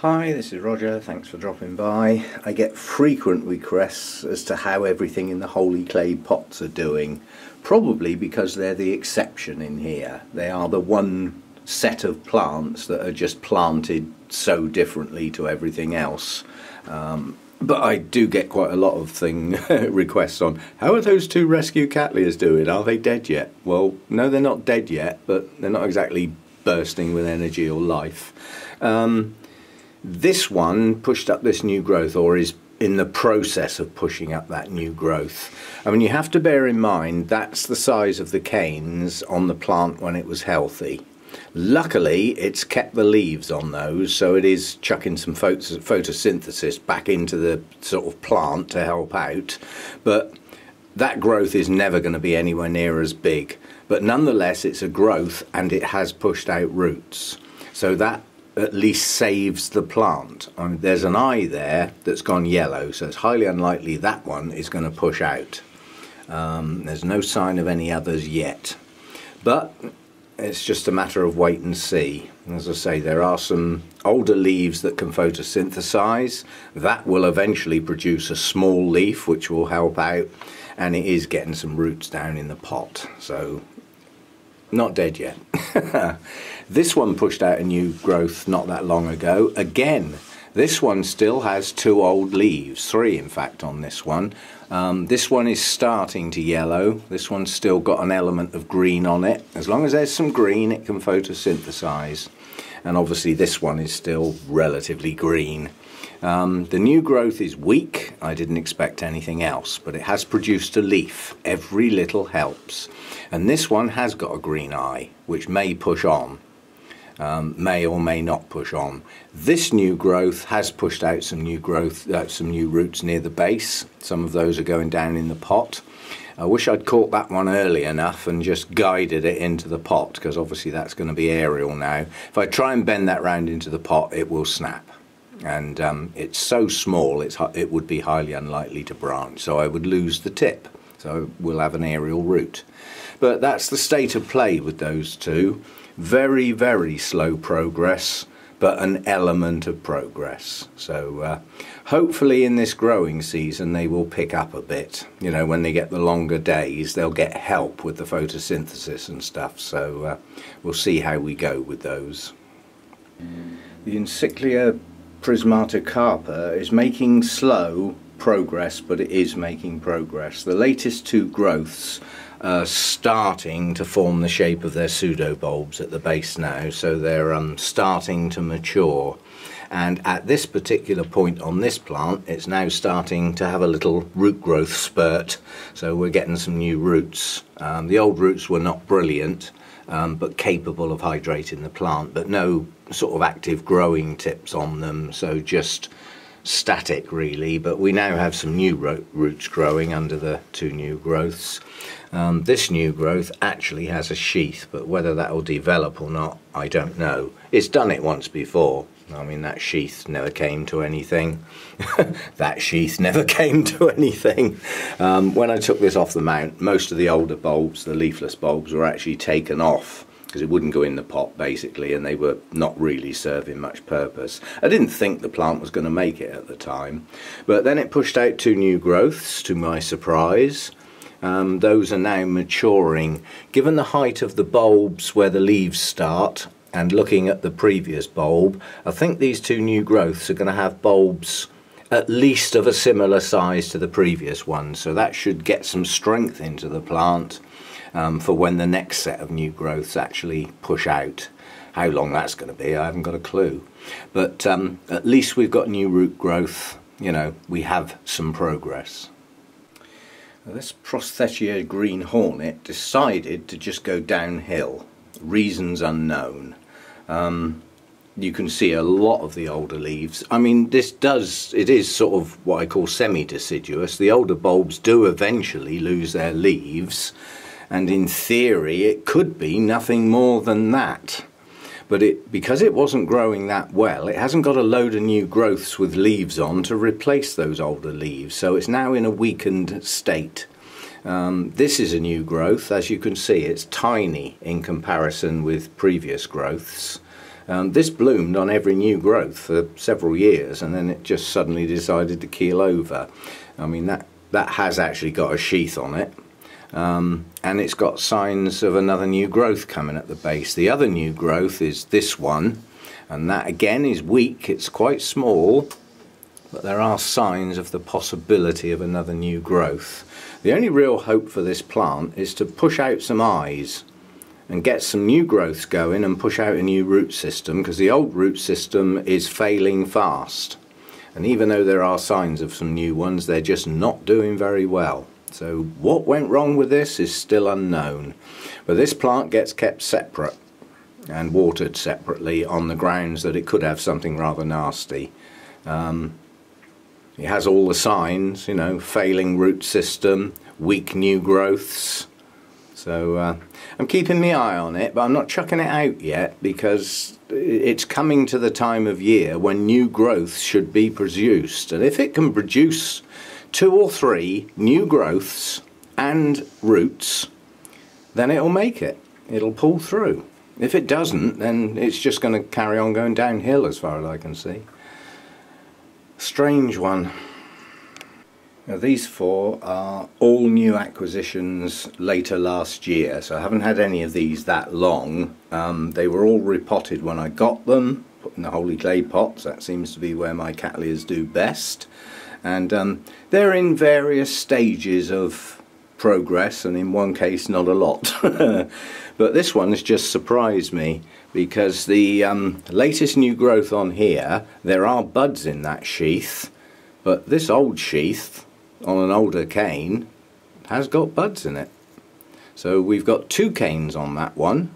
Hi, this is Roger, thanks for dropping by. I get frequent requests as to how everything in the Holey clay pots are doing, probably because they're the exception in here. They are the one set of plants that are just planted so differently to everything else. But I do get quite a lot of requests on, how are those two rescue Cattleyas doing? Are they dead yet? Well, no, they're not dead yet, but they're not exactly bursting with energy or life. This one pushed up this new growth, or is in the process of pushing up that new growth. I mean, you have to bear in mind that's the size of the canes on the plant when it was healthy. Luckily, it's kept the leaves on those, so it is chucking some photosynthesis back into the sort of plant to help out. But that growth is never going to be anywhere near as big. But nonetheless, it's a growth and it has pushed out roots. So that at least saves the plant. I mean, there's an eye there that's gone yellow, so it's highly unlikely that one is going to push out. There's no sign of any others yet, but it's just a matter of wait and see. As I say, there are some older leaves that can photosynthesize. That will eventually produce a small leaf which will help out, and it is getting some roots down in the pot, so not dead yet. This one pushed out a new growth not that long ago. Again, this one still has two old leaves, three in fact on this one. This one is starting to yellow. This one's still got an element of green on it. As long as there's some green, it can photosynthesize. And obviously this one is still relatively green. The new growth is weak. I didn't expect anything else, but it has produced a leaf. Every little helps. And this one has got a green eye, which may push on. May or may not push on. This new growth has pushed out some new roots near the base. Some of those are going down in the pot. I wish I'd caught that one early enough and just guided it into the pot, because obviously that's going to be aerial now. If I try and bend that round into the pot, it will snap. And it's so small it would be highly unlikely to branch, so I would lose the tip. So we'll have an aerial root. But that's the state of play with those two. Very, very slow progress, but an element of progress. So hopefully in this growing season they will pick up a bit. You know, when they get the longer days, they'll get help with the photosynthesis and stuff. So we'll see how we go with those. The Encyclia prismata carpa is making slow progress, but it is making progress. The latest two growths are starting to form the shape of their pseudobulbs at the base now, so they're starting to mature. And at this particular point on this plant, it's now starting to have a little root growth spurt, so we're getting some new roots. The old roots were not brilliant, but capable of hydrating the plant, but no sort of active growing tips on them, so just static really. But we now have some new roots growing under the two new growths. This new growth actually has a sheath, but whether that will develop or not, I don't know. It's done it once before. I mean, that sheath never came to anything. That sheath never came to anything. When I took this off the mount, most of the older bulbs, the leafless bulbs, were actually taken off because it wouldn't go in the pot basically, and they were not really serving much purpose. I didn't think the plant was going to make it at the time, but then it pushed out two new growths to my surprise. Those are now maturing. Given the height of the bulbs where the leaves start, and looking at the previous bulb, I think these two new growths are going to have bulbs at least of a similar size to the previous one, so that should get some strength into the plant for when the next set of new growths actually push out. How long that's going to be, I haven't got a clue. But at least we've got new root growth. You know, we have some progress. Now, this Prosthetia green hornet decided to just go downhill. Reasons unknown. You can see a lot of the older leaves. I mean, it is sort of what I call semi-deciduous. The older bulbs do eventually lose their leaves, and in theory it could be nothing more than that. But because it wasn't growing that well, it hasn't got a load of new growths with leaves on to replace those older leaves, so it's now in a weakened state. This is a new growth. As you can see, it's tiny in comparison with previous growths. This bloomed on every new growth for several years, and then it just suddenly decided to keel over. I mean, that has actually got a sheath on it, and it's got signs of another new growth coming at the base. The other new growth is this one, and that again is weak. It's quite small, but there are signs of the possibility of another new growth. The only real hope for this plant is to push out some eyes and get some new growths going and push out a new root system, because the old root system is failing fast. And even though there are signs of some new ones, they're just not doing very well. So what went wrong with this is still unknown. But this plant gets kept separate and watered separately on the grounds that it could have something rather nasty. It has all the signs, you know, failing root system, weak new growths. So I'm keeping my eye on it, but I'm not chucking it out yet, because it's coming to the time of year when new growths should be produced. And if it can produce 2 or 3 new growths and roots, then it'll make it. It'll pull through. If it doesn't, then it's just going to carry on going downhill as far as I can see. Strange one. Now these 4 are all new acquisitions later last year, so I haven't had any of these that long. They were all repotted when I got them, put in the Holey clay pots. That seems to be where my Cattleyas do best. And they're in various stages of progress, and in one case not a lot. But this one has just surprised me, because the latest new growth on here, there are buds in that sheath, but this old sheath on an older cane has got buds in it. So we've got 2 canes on that one,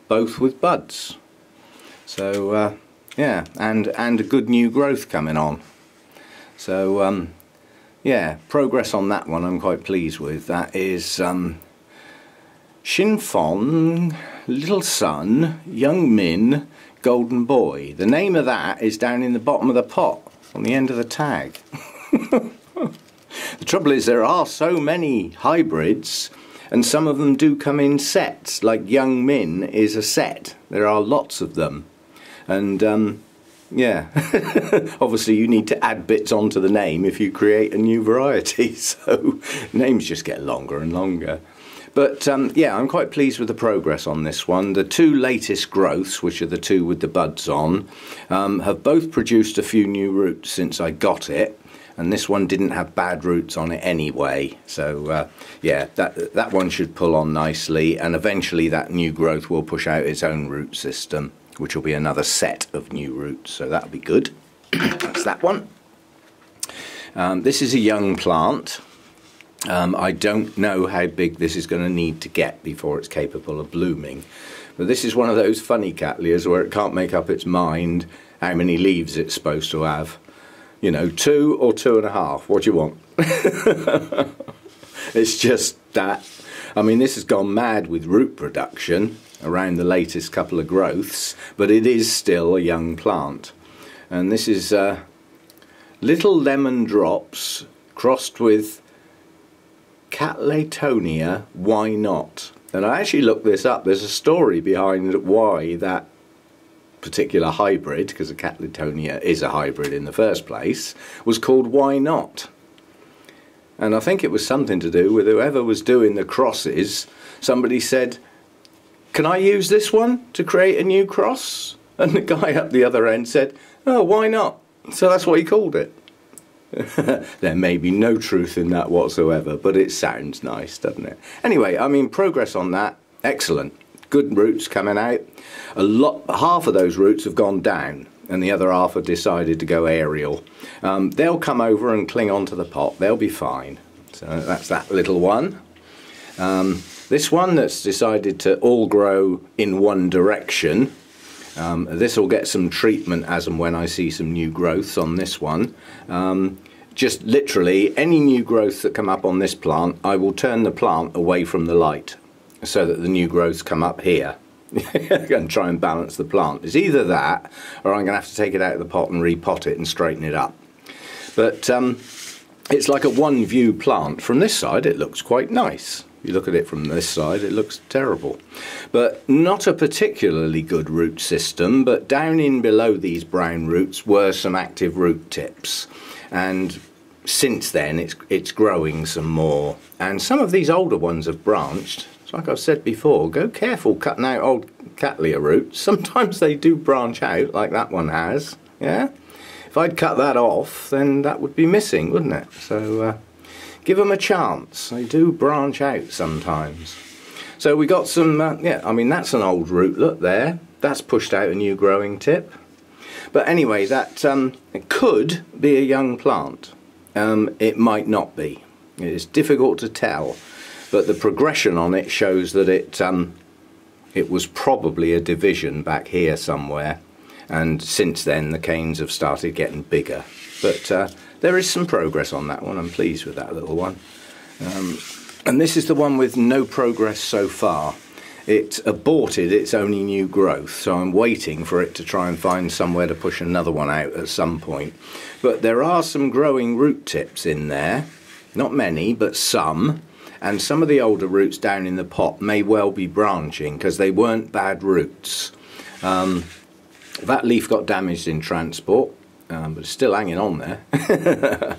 both with buds. So yeah, and a good new growth coming on. So yeah, progress on that one I'm quite pleased with. That is Shinfong, Little Sun, Young Min, Golden Boy. The name of that is down in the bottom of the pot on the end of the tag. The trouble is there are so many hybrids, and some of them do come in sets, like Young Min is a set. There are lots of them, and yeah, obviously you need to add bits onto the name if you create a new variety, so names just get longer and longer. But yeah, I'm quite pleased with the progress on this one. The 2 latest growths, which are the 2 with the buds on, have both produced a few new roots since I got it. And this one didn't have bad roots on it anyway. So yeah, that one should pull on nicely. And eventually that new growth will push out its own root system, which will be another set of new roots. So that'll be good. That's that one. This is a young plant. I don't know how big this is going to need to get before it's capable of blooming. But this is one of those funny Cattleyas where it can't make up its mind how many leaves it's supposed to have. You know, 2 or 2.5, what do you want? It's just that. I mean, this has gone mad with root production around the latest couple of growths, but it is still a young plant. And this is Little Lemon Drops crossed with Cattleya, Why Not? And I actually looked this up. There's a story behind why that particular hybrid, because the Cattleya is a hybrid in the first place, was called Why Not? And I think it was something to do with whoever was doing the crosses. Somebody said, can I use this one to create a new cross? And the guy up the other end said, oh, why not? So that's what he called it. There may be no truth in that whatsoever, but it sounds nice, doesn't it? Anyway, I mean, progress on that, excellent. Good roots coming out. Half of those roots have gone down, and the other half have decided to go aerial. They'll come over and cling onto the pot. They'll be fine. So that's that little one. This one that's decided to all grow in one direction. This will get some treatment as and when I see some new growths on this one. Just literally any new growths that come up on this plant, I will turn the plant away from the light so that the new growths come up here and try and balance the plant. It's either that or I'm going to have to take it out of the pot and repot it and straighten it up. But it's like a one view plant. From this side it looks quite nice. You look at it from this side, it looks terrible. But not a particularly good root system, but down in below these brown roots were some active root tips. And since then it's growing some more. And some of these older ones have branched. So like I've said before, go careful cutting out old Cattleya roots. Sometimes they do branch out, like that one has. Yeah? If I'd cut that off, then that would be missing, wouldn't it? So give them a chance. They do branch out sometimes. So we got some, yeah, I mean that's an old root, look there. That's pushed out a new growing tip. But anyway, that it could be a young plant. It might not be. It's difficult to tell. But the progression on it shows that it was probably a division back here somewhere, and since then the canes have started getting bigger. But there is some progress on that one. I'm pleased with that little one. And this is the one with no progress so far. It aborted its only new growth, so I'm waiting for it to try and find somewhere to push another one out at some point. But there are some growing root tips in there. Not many, but some. And some of the older roots down in the pot may well be branching because they weren't bad roots. That leaf got damaged in transport, but it's still hanging on there.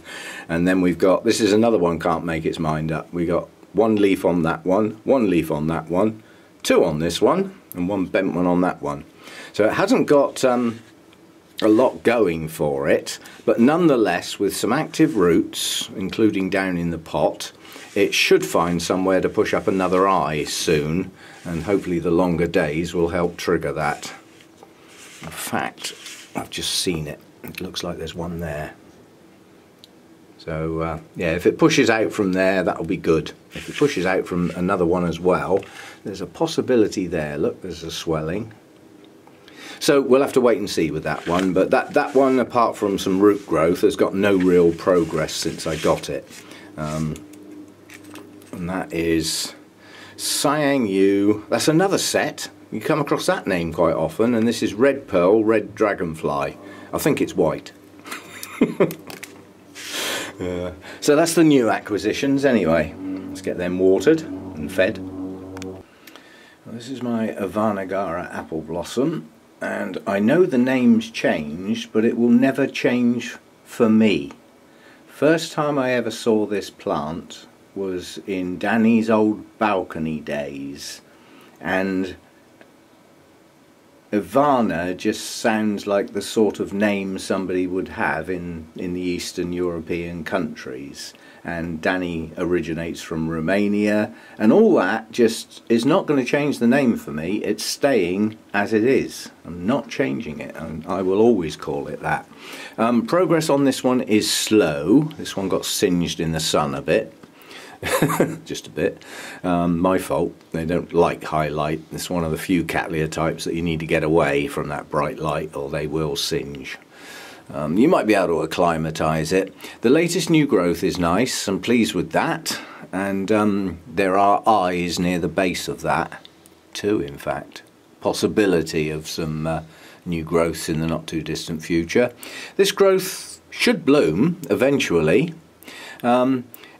And then we've got, this is another one can't make its mind up. We got one leaf on that one leaf on that one, two on this one, and one bent one on that one. So it hasn't got a lot going for it, but nonetheless with some active roots, including down in the pot, it should find somewhere to push up another eye soon, and hopefully the longer days will help trigger that. In fact, I've just seen it. It looks like there's one there. So yeah, if it pushes out from there, that'll be good. If it pushes out from another one as well, there's a possibility there. Look, there's a swelling. So we'll have to wait and see with that one. But that one, apart from some root growth, has got no real progress since I got it. And that is Siang Yu. That's another set. You come across that name quite often, and this is Red Pearl, Red Dragonfly. I think it's white. So that's the new acquisitions anyway. Let's get them watered and fed. Well, this is my Avanagara apple blossom, and I know the name's changed, but it will never change for me. First time I ever saw this plant was in Danny's old balcony days, and Ivana just sounds like the sort of name somebody would have in the Eastern European countries, and Danny originates from Romania, and all that just is not going to change the name for me. It's staying as it is. I'm not changing it, and I will always call it that. Progress on this one is slow. This one got singed in the sun a bit. Just a bit. My fault. They don't like high light. It's one of the few Cattleya types that you need to get away from that bright light or they will singe. You might be able to acclimatise it. The latest new growth is nice. I'm pleased with that. And there are eyes near the base of that. Two, in fact. Possibility of some new growths in the not too distant future. This growth should bloom eventually.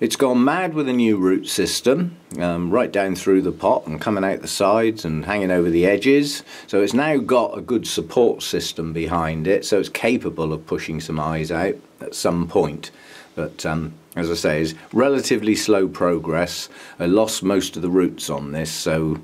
It's gone mad with a new root system, right down through the pot and coming out the sides and hanging over the edges. So it's now got a good support system behind it, so it's capable of pushing some eyes out at some point. But as I say, it's relatively slow progress. I lost most of the roots on this, so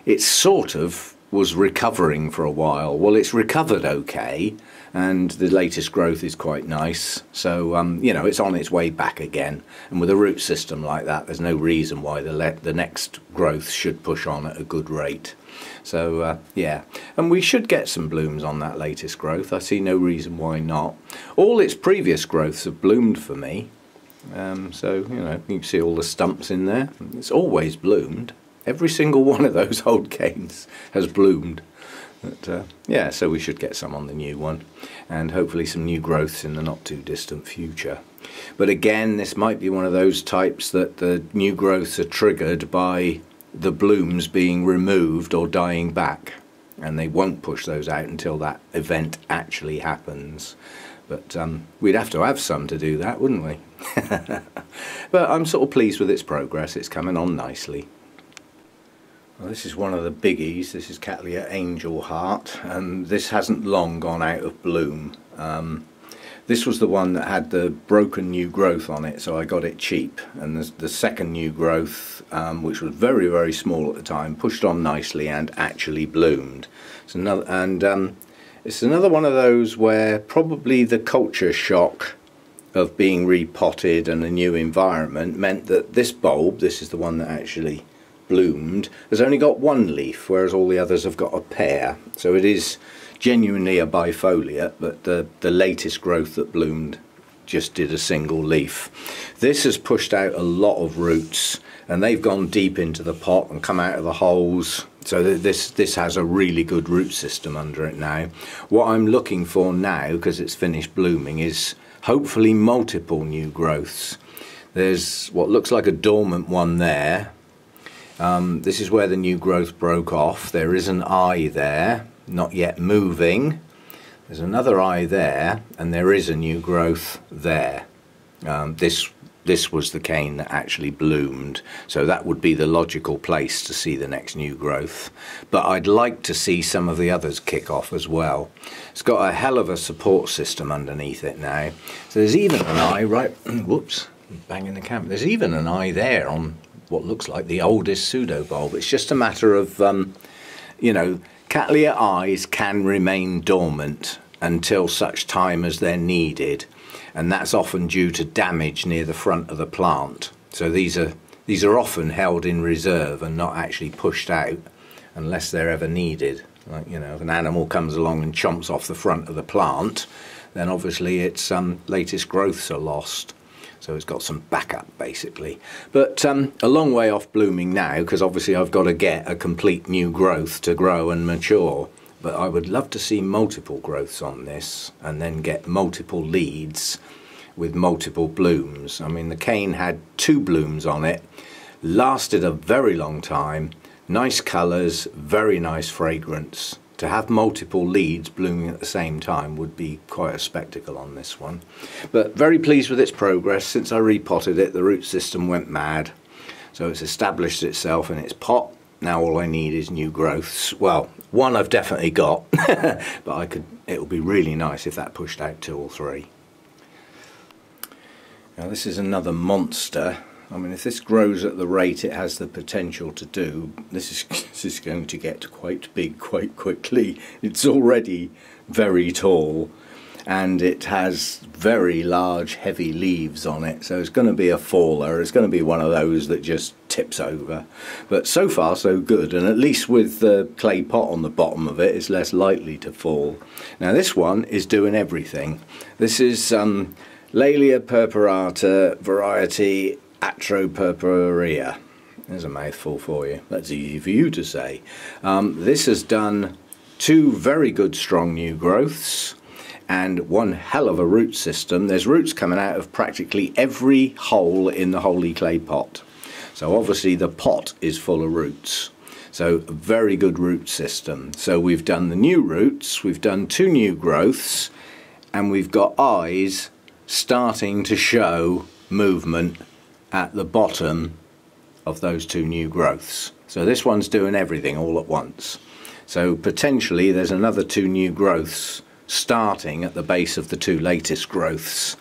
it sort of was recovering for a while. Well, it's recovered okay, and the latest growth is quite nice. So, you know, it's on its way back again. And with a root system like that, there's no reason why the next growth should push on at a good rate. So, yeah. And we should get some blooms on that latest growth. I see no reason why not. All its previous growths have bloomed for me. So, you know, you can see all the stumps in there. It's always bloomed. Every single one of those old canes has bloomed. But yeah, so we should get some on the new one, and hopefully some new growths in the not too distant future. But again, this might be one of those types that the new growths are triggered by the blooms being removed or dying back, and they won't push those out until that event actually happens. But we'd have to have some to do that, wouldn't we? But I'm sort of pleased with its progress. It's coming on nicely. Well, this is one of the biggies. This is Cattleya Angel Heart, and this hasn't long gone out of bloom. This was the one that had the broken new growth on it, so I got it cheap. And the second new growth, which was very, very small at the time, pushed on nicely and actually bloomed. It's another one of those where probably the culture shock of being repotted and a new environment meant that this bulb, this is the one that actually bloomed, has only got one leaf, whereas all the others have got a pair. So it is genuinely a bifoliate, but the latest growth that bloomed just did a single leaf. This has pushed out a lot of roots, and they've gone deep into the pot and come out of the holes. So this has a really good root system under it now. What I'm looking for now, because it's finished blooming, is hopefully multiple new growths. There's what looks like a dormant one there. This is where the new growth broke off. There is an eye there, not yet moving. There's another eye there, and there is a new growth there. This was the cane that actually bloomed, so that would be the logical place to see the next new growth. But I'd like to see some of the others kick off as well. It's got a hell of a support system underneath it now. So there's even an eye right, whoops, banging the camera. There's even an eye there on what looks like the oldest pseudo-bulb. It's just a matter of, you know, Cattleya eyes can remain dormant until such time as they're needed, and that's often due to damage near the front of the plant. So these are often held in reserve and not actually pushed out unless they're ever needed. Like, you know, if an animal comes along and chomps off the front of the plant, then obviously its latest growths are lost. So it's got some backup basically. But a long way off blooming now, because obviously I've got to get a complete new growth to grow and mature. But I would love to see multiple growths on this and then get multiple leads with multiple blooms. I mean, the cane had 2 blooms on it, lasted a very long time, nice colours, very nice fragrance. To have multiple leads blooming at the same time would be quite a spectacle on this one. But very pleased with its progress. Since I repotted it, the root system went mad. So it's established itself in its pot. Now all I need is new growths. Well, one I've definitely got, but it would be really nice if that pushed out 2 or 3. Now this is another monster. I mean, if this grows at the rate it has the potential to do, this is going to get quite big quite quickly. It's already very tall, and it has very large heavy leaves on it, so it's going to be a faller. It's going to be one of those that just tips over. But so far so good, and at least with the clay pot on the bottom of it, it's less likely to fall. Now this one is doing everything. This is Laelia purpurata variety Atropurpurea. There's a mouthful for you. That's easy for you to say. This has done 2 very good strong new growths and one hell of a root system. There's roots coming out of practically every hole in the Holey clay pot. So obviously the pot is full of roots. So a very good root system. So we've done the new roots, we've done 2 new growths, and we've got eyes starting to show movement at the bottom of those 2 new growths. So this one's doing everything all at once. So potentially there's another 2 new growths starting at the base of the 2 latest growths.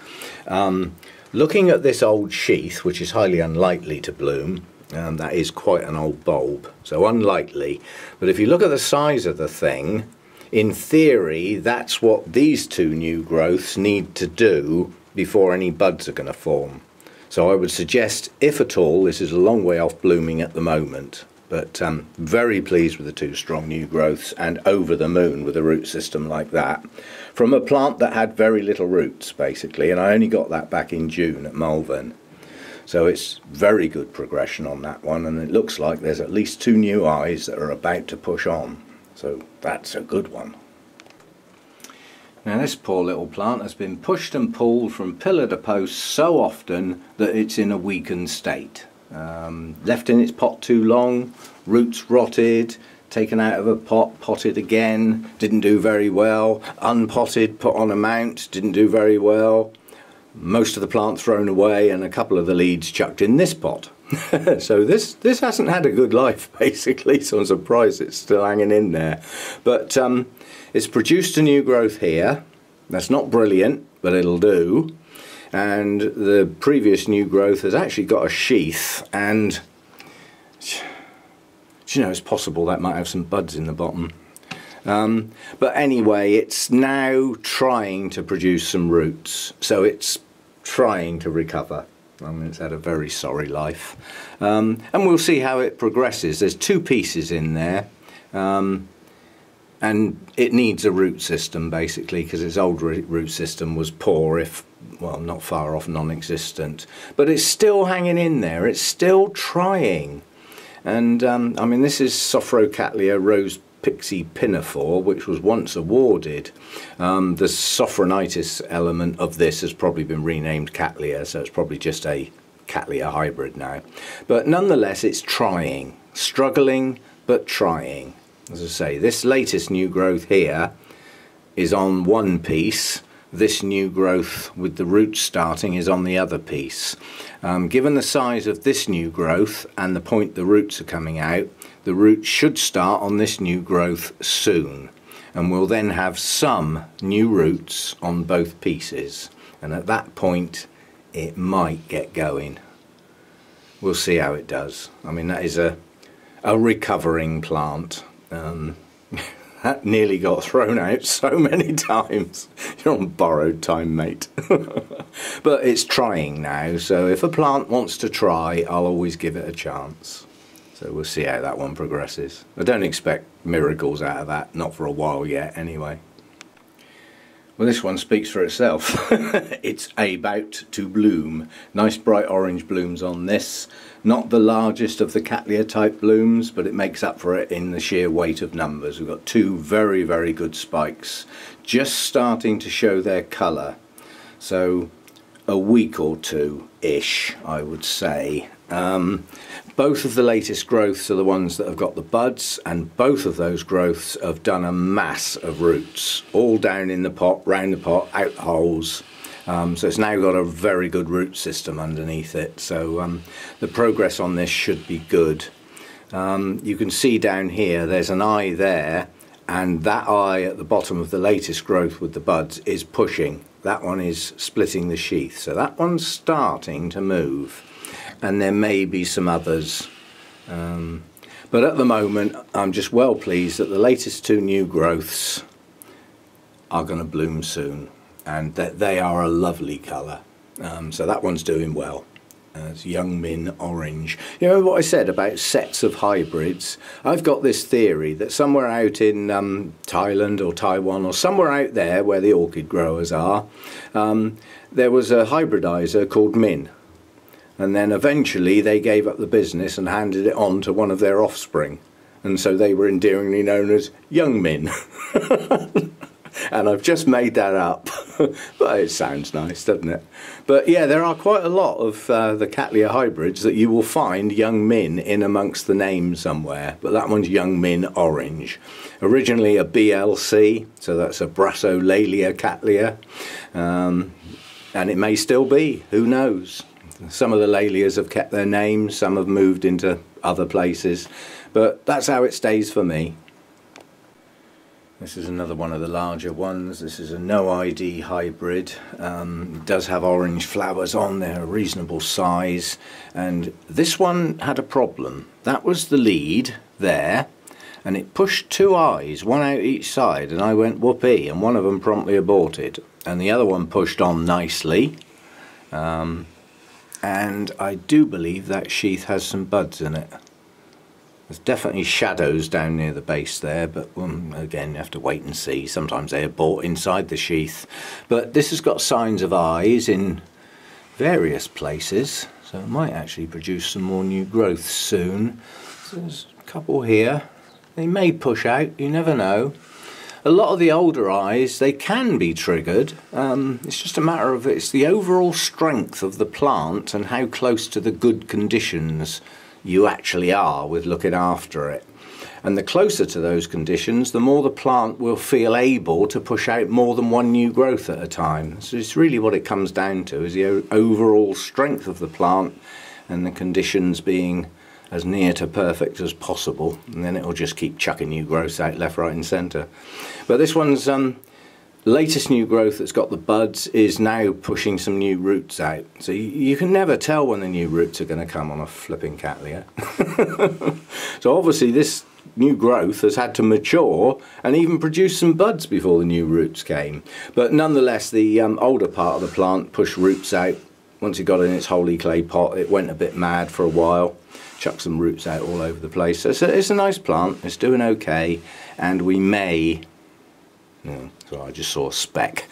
Looking at this old sheath, which is highly unlikely to bloom, that is quite an old bulb, so unlikely. But if you look at the size of the thing, in theory that's what these 2 new growths need to do before any buds are going to form. So I would suggest, if at all, this is a long way off blooming at the moment. But very pleased with the 2 strong new growths, and over the moon with a root system like that. From a plant that had very little roots, basically, and I only got that back in June at Malvern. So it's very good progression on that one, and it looks like there's at least 2 new eyes that are about to push on. So that's a good one. Now this poor little plant has been pushed and pulled from pillar to post so often that it's in a weakened state. Left in its pot too long, roots rotted, taken out of a pot, potted again, didn't do very well, unpotted, put on a mount, didn't do very well, most of the plant thrown away and a couple of the leads chucked in this pot. So this hasn't had a good life basically, so I'm surprised it's still hanging in there. But it's produced a new growth here. That's not brilliant, but it'll do. And the previous new growth has actually got a sheath, and you know, it's possible that might have some buds in the bottom. But anyway, it's now trying to produce some roots, so it's trying to recover. I mean, it's had a very sorry life. And we'll see how it progresses. There's 2 pieces in there. And it needs a root system basically, because its old root system was poor, if, well, not far off non-existent. But it's still hanging in there, it's still trying. And I mean, this is Cattleya Rose Pixie Pinafore, which was once awarded. The sophronitis element of this has probably been renamed Cattleya, so it's probably just a Cattleya hybrid now. But nonetheless, it's trying, struggling, but trying. As I say, this latest new growth here is on one piece. This new growth with the roots starting is on the other piece. Given the size of this new growth and the point the roots are coming out, the roots should start on this new growth soon, and we'll then have some new roots on both pieces, and at that point it might get going. We'll see how it does. I mean, that is a recovering plant. That nearly got thrown out so many times. You're on borrowed time, mate. But it's trying now, so if a plant wants to try, I'll always give it a chance. So we'll see how that one progresses. I don't expect miracles out of that, not for a while yet anyway. Well, this one speaks for itself. It's about to bloom. Nice bright orange blooms on this. Not the largest of the Cattleya type blooms, but it makes up for it in the sheer weight of numbers. We've got 2 very, very good spikes, just starting to show their colour. So a week or 2-ish, I would say. Both of the latest growths are the ones that have got the buds, and both of those growths have done a mass of roots, all down in the pot, round the pot, out the holes. So it's now got a very good root system underneath it, so the progress on this should be good. You can see down here there's an eye there, and that eye at the bottom of the latest growth with the buds is pushing. That one is splitting the sheath, so that one's starting to move, and there may be some others. But at the moment I'm just well pleased that the latest 2 new growths are going to bloom soon, and that they are a lovely colour. So that one's doing well. It's Young Min Orange. You know what I said about sets of hybrids? I've got this theory that somewhere out in Thailand or Taiwan or somewhere out there where the orchid growers are, there was a hybridizer called Min. And then eventually they gave up the business and handed it on to one of their offspring. And so they were endearingly known as Young Min. And I've just made that up, but it sounds nice, doesn't it? But yeah, there are quite a lot of the Cattleya hybrids that you will find Young Min in amongst the names somewhere, but that one's Young Min Orange. Originally a BLC, so that's a Brassolalia Cattleya, and it may still be, who knows? Some of the Lalias have kept their names, some have moved into other places, but that's how it stays for me. This is another one of the larger ones. This is a no ID hybrid. It does have orange flowers on there, a reasonable size. And this one had a problem. That was the lead there, and it pushed 2 eyes, one out each side, and I went whoopee, and one of them promptly aborted. And the other one pushed on nicely. And I do believe that sheath has some buds in it. There's definitely shadows down near the base there, but again, you have to wait and see. Sometimes they abort inside the sheath. But this has got signs of eyes in various places, so it might actually produce some more new growth soon. So there's a couple here. They may push out, you never know. A lot of the older eyes, they can be triggered. It's just a matter of it's the overall strength of the plant and how close to the good conditions you actually are with looking after it. And the closer to those conditions, the more the plant will feel able to push out more than one new growth at a time. So it's really what it comes down to, is the overall strength of the plant and the conditions being as near to perfect as possible, and then it'll just keep chucking new growths out left, right and centre. But this one's latest new growth that's got the buds is now pushing some new roots out. So you can never tell when the new roots are going to come on a flipping Cattleya. So obviously this new growth has had to mature and even produce some buds before the new roots came. But nonetheless, the older part of the plant pushed roots out. Once it got in its Holey clay pot, it went a bit mad for a while, chucked some roots out all over the place. So it's a nice plant, it's doing okay, and we may... So I just saw a speck.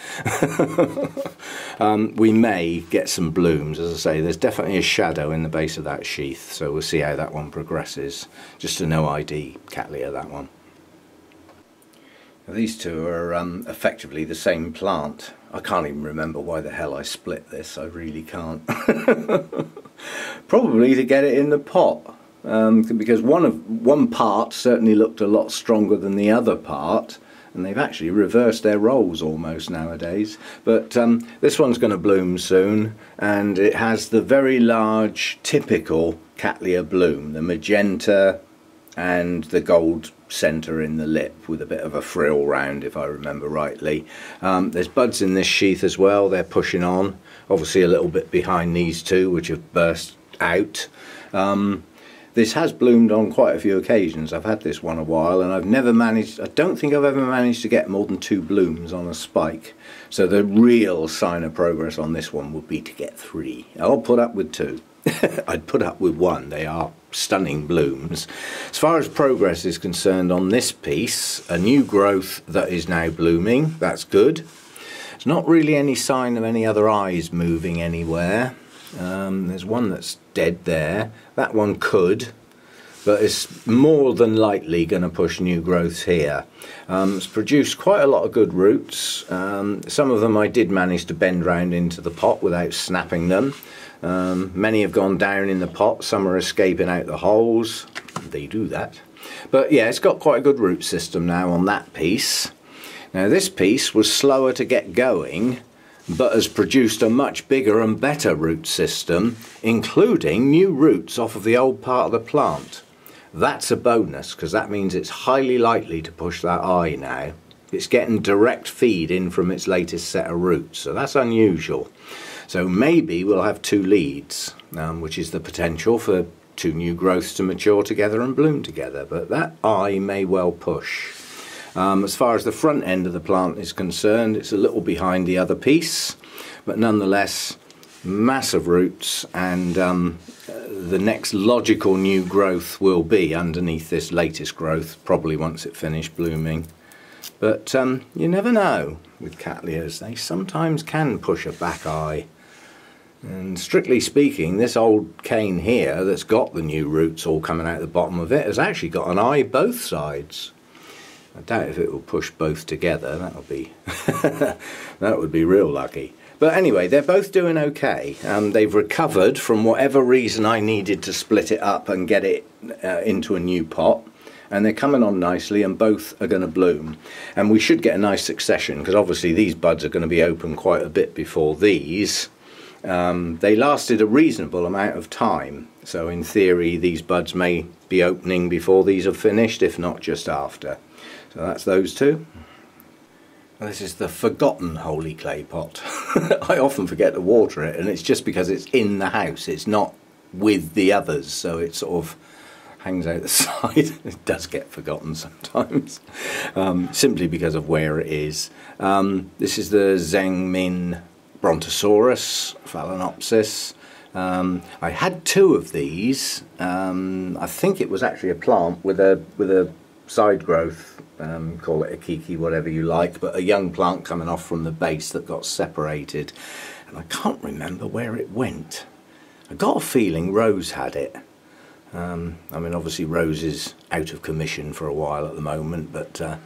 We may get some blooms. As I say, there's definitely a shadow in the base of that sheath, so we'll see how that one progresses. Just a no ID Cattleya, that one. Now, these two are effectively the same plant. I can't even remember why the hell I split this. I really can't. Probably to get it in the pot, because one part certainly looked a lot stronger than the other part. And they've actually reversed their roles almost nowadays. But this one's going to bloom soon, and it has the very large typical Cattleya bloom, the magenta and the gold centre in the lip with a bit of a frill round, if I remember rightly. There's buds in this sheath as well, they're pushing on, obviously a little bit behind these two which have burst out. This has bloomed on quite a few occasions. I've had this one a while, and I've never managed, I don't think I've ever managed to get more than 2 blooms on a spike. So the real sign of progress on this one would be to get 3. I'll put up with 2. I'd put up with 1. They are stunning blooms. As far as progress is concerned on this piece, a new growth that is now blooming, that's good. There's not really any sign of any other eyes moving anywhere. There's one that's dead there. That one could, but it's more than likely going to push new growths here. It's produced quite a lot of good roots. Some of them I did manage to bend round into the pot without snapping them. Many have gone down in the pot, some are escaping out the holes. They do that. But yeah, it's got quite a good root system now on that piece. Now this piece was slower to get going, but has produced a much bigger and better root system, including new roots off of the old part of the plant. That's a bonus, because that means it's highly likely to push that eye now. It's getting direct feed in from its latest set of roots, so that's unusual. So maybe we'll have 2 leads, which is the potential for 2 new growths to mature together and bloom together, but that eye may well push. As far as the front end of the plant is concerned, it's a little behind the other piece, but nonetheless massive roots, and the next logical new growth will be underneath this latest growth, probably once it finished blooming. But you never know with Cattleyas, they sometimes can push a back eye. And strictly speaking, this old cane here that's got the new roots all coming out the bottom of it has actually got an eye both sides. I doubt if it will push both together. That'll be that would be real lucky. But anyway, they're both doing okay. They've recovered from whatever reason I needed to split it up and get it into a new pot, and they're coming on nicely, and both are going to bloom. And we should get a nice succession, because obviously these buds are going to be open quite a bit before these. They lasted a reasonable amount of time, so in theory these buds may be opening before these are finished, if not just after. So that's those two. This is the forgotten Holey clay pot. I often forget to water it, and it's just because it's in the house, it's not with the others, so it sort of hangs out the side. It does get forgotten sometimes, simply because of where it is. This is the Zhengmin Brontosaurus Phalaenopsis. I had 2 of these. I think it was actually a plant with a side growth, call it a kiki, whatever you like, but a young plant coming off from the base that got separated, and I can't remember where it went. I got a feeling Rose had it. I mean, obviously Rose is out of commission for a while at the moment, but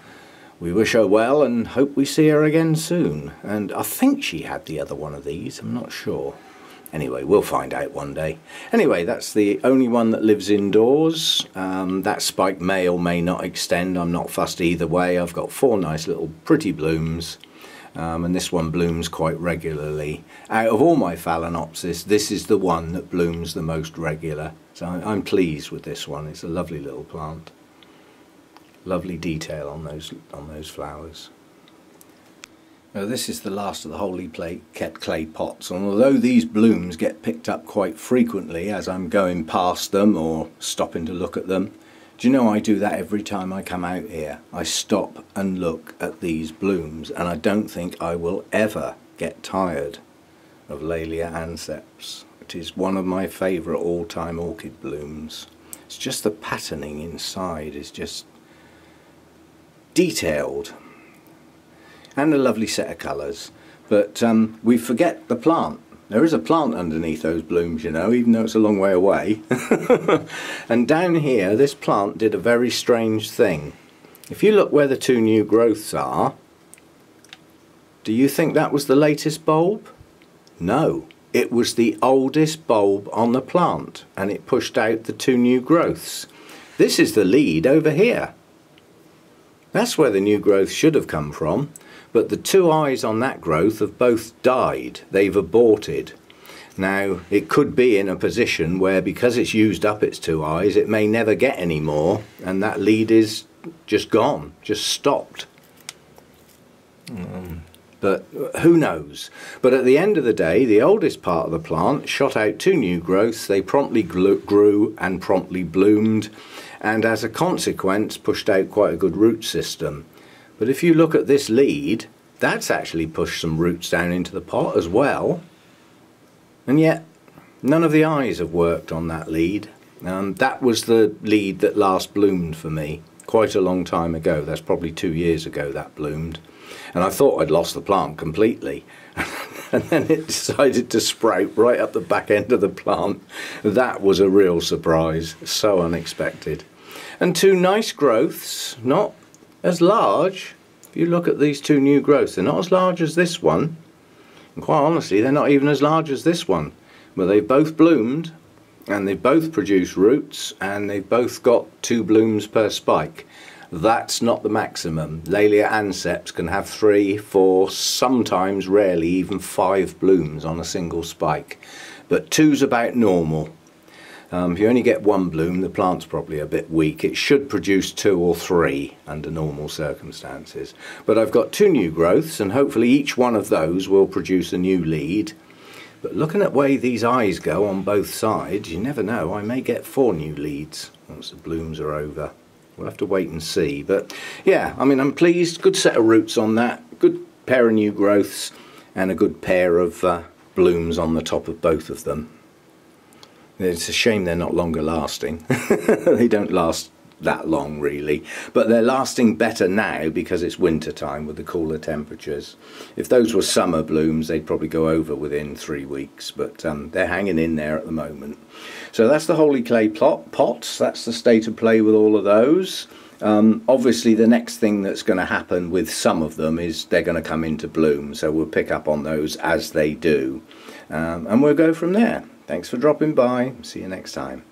we wish her well and hope we see her again soon. And I think she had the other one of these, I'm not sure. Anyway, we'll find out one day. Anyway, that's the only one that lives indoors. That spike may or may not extend. I'm not fussed either way. I've got 4 nice little pretty blooms. And this one blooms quite regularly. Out of all my Phalaenopsis, this is the one that blooms the most regular. So I'm pleased with this one. It's a lovely little plant. Lovely detail on those flowers. Now this is the last of the Holey clay pots, and although these blooms get picked up quite frequently as I'm going past them or stopping to look at them, do you know I do that every time I come out here? I stop and look at these blooms, and I don't think I will ever get tired of Laelia anceps. It is one of my favourite all-time orchid blooms. It's just the patterning inside is just detailed, and a lovely set of colours. But we forget the plant. There is a plant underneath those blooms, you know, even though it's a long way away. And down here, this plant did a very strange thing. If you look where the 2 new growths are, do you think that was the latest bulb? No, it was the oldest bulb on the plant, and it pushed out the 2 new growths. This is the lead over here. That's where the new growth should have come from. But the 2 eyes on that growth have both died. They've aborted. Now, it could be in a position where, because it's used up its 2 eyes, it may never get any more, and that lead is just gone, just stopped. But who knows? But at the end of the day, the oldest part of the plant shot out 2 new growths. They promptly grew and promptly bloomed, and as a consequence pushed out quite a good root system. But if you look at this lead, that's actually pushed some roots down into the pot as well. And yet, none of the eyes have worked on that lead. That was the lead that last bloomed for me, quite a long time ago. That's probably 2 years ago that bloomed. And I thought I'd lost the plant completely. And then it decided to sprout right up the back end of the plant. That was a real surprise, so unexpected. And 2 nice growths, not as large. If you look at these 2 new growths, they're not as large as this one, and quite honestly they're not even as large as this one, but they've both bloomed and they've both produced roots and they've both got 2 blooms per spike. That's not the maximum. Laelia anceps can have 3, 4, sometimes rarely even 5 blooms on a single spike, but 2's about normal. If you only get 1 bloom, the plant's probably a bit weak. It should produce 2 or 3 under normal circumstances. But I've got 2 new growths, and hopefully each one of those will produce a new lead. But looking at the way these eyes go on both sides, you never know. I may get 4 new leads once the blooms are over. We'll have to wait and see. But yeah, I mean, I'm pleased. Good set of roots on that. Good pair of new growths, and a good pair of blooms on the top of both of them. It's a shame they're not longer lasting. They don't last that long really, but they're lasting better now because it's winter time with the cooler temperatures. If those were summer blooms, they'd probably go over within 3 weeks, but they're hanging in there at the moment. So that's the Holey clay pots. That's the state of play with all of those. Obviously the next thing that's going to happen with some of them is they're going to come into bloom, so we'll pick up on those as they do, and we'll go from there. Thanks for dropping by. See you next time.